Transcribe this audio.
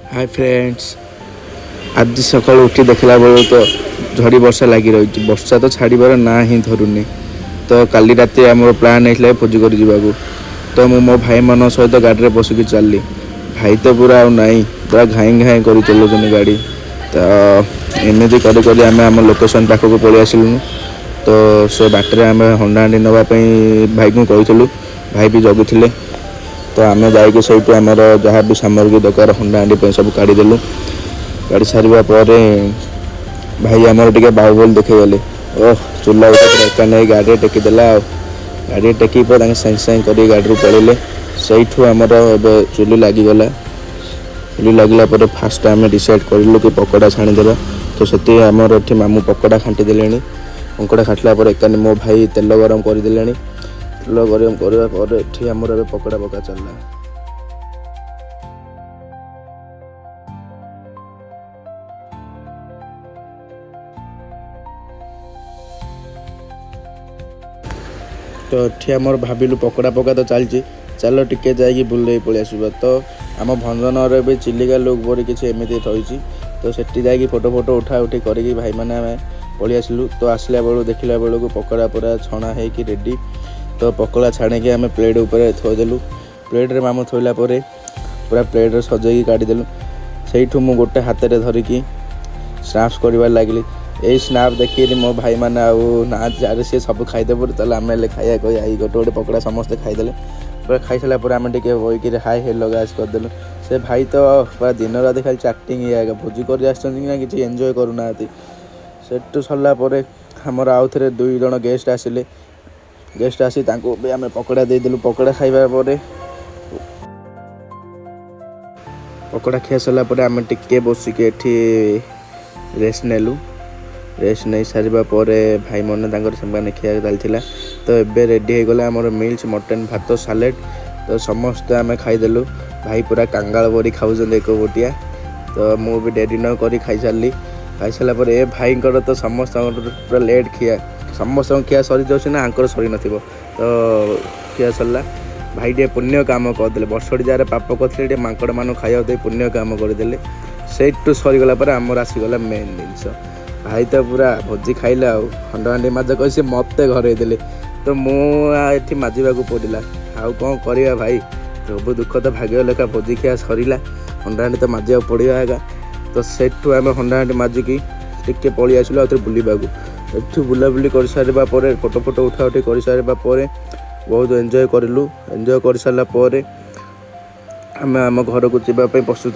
Hi friends, आज सकाल उठी देखला बेलू तो झड़ी वर्षा लगी रही। वर्षा तो छाड़बार ना ही धरुनी। तो काली राति आम प्लान होता भोजी कर जावाक। तो मु मो भाई मान सहित गाड़ी में बसिक चलली। भाई तो पूरा नाई पूरा घाई घाई कर चलाऊँ गाड़ी। तो एमती कर आम लोकेशन पाखक पलि आसलुँ। तो से बाटर आम हंडा हांडी नापी भाई को कही भाई भी जगुले। तो आम जाकि सहीठू आमर जहाँ भी सामग्री दरकार हंडा हांडी सब काढ़ीदेलु। काढ़ी सारा भाई आमर टे बाहुबली देखेगले। ओह चूल्हा एका नहीं गाड़ी टेकीदेला। गाड़ी टेकी सागे सागे कर गाड़ी पड़े सहीठू आमर चुली लगिगला। चुली लगला फास्ट आम डिसाइड करूँ कि पकोड़ा छाणीदेवा। तो से आमर ये मामू पकोड़ा खांटीदे। पकोड़ा खाटिला एकानी मो भाई तेल गरम करदे। तेल गरम करने आमर पकोड़ा पका चलला। तो ये आमर भाविलु पकोड़ा पका तो चलती। चलो टिके जाकि बुले पलि आसवा। तो आम भंजन भी चिलिका लुक बोली किसी एमती रही। तो सेठी जाकि फोटो फोटो उठा उठी करी भाई मैंने आम पलि आसलु। तो आसला बेलू देखला बेलू पकोड़ा पूरा छणा है कि रेडी। तो पकोड़ा छाणी आम प्लेट उपर थोदेलु। प्लेट रे मामू थोला पूरा प्लेट रे सजेकी काढ़ीदेलु। सेठू मु गोटे हाथ में धरिकी स्नाप्स कर लगे। यही स्नाप देखिए मो भाई मैंने ना अरे सी सब खाईदेव तो आम खाया कही गोटे गोटे पकोड़ा समस्ते खाईदे। पूरा खाई सारा पर आम टे बईकि हाई हेलो गाइस करदेलु। से भाई तो पूरा दिन रात खाली चाटिंग आएगा भोजी कर कि एंजॉय करूना। सेठू सरला आमर आउ थे 2 जन गेस्ट आसिले। गेस्ट आसी भी आम पकोड़ा देदेलु। पकोड़ा खाइबा पकोड़ा खिया सरला आम टिके बसिक एठी रेस्ट नेलु। रेस्ट नहीं सारा भाई मन से खिया चलता। तो ये रेडी हो गला आमर मिल्स मटन भात सालेड। तो समस्ते आम खाईदेलु। भाई पूरा कांगाल बरी खाऊँ एक बोटिया। तो मु भी डेरी न कर खाई सारी। खाई सारापर ए भाई तो समस्त पूरा लेट खिया। समस्त खिया सरी जाऊँ ना आंकर सरी न। तो खिया सरला। भाई टे पुण्य काम करदे। बर्षटी जार पाप करते मांकड़ मान खाया पुण्य काम करदे। सेठू सरीगला आमर आसीगला मेन जिनस। भाई तो पूरा भोजी खाइला हंडा हांडी माज कही मत घर देले। तो मुझे माजिबा पड़ा आउ कौन करवा भाई। सब दुख तो भाग्य लेखा भोजी खिया सरीला। हंडा हांडी तो माजिया पड़ा आएगा। तो सेठू आम हंडा हांडी माजिकी टिके पलि आसलु आउ बुलवाक। एठू बुलाबुली कर सारा फोटो फोटो उठा उठी कर सारा बहुत एंजॉय करूँ। एंजॉय कर सारापर आम आम घर को जावाई प्रस्तुत।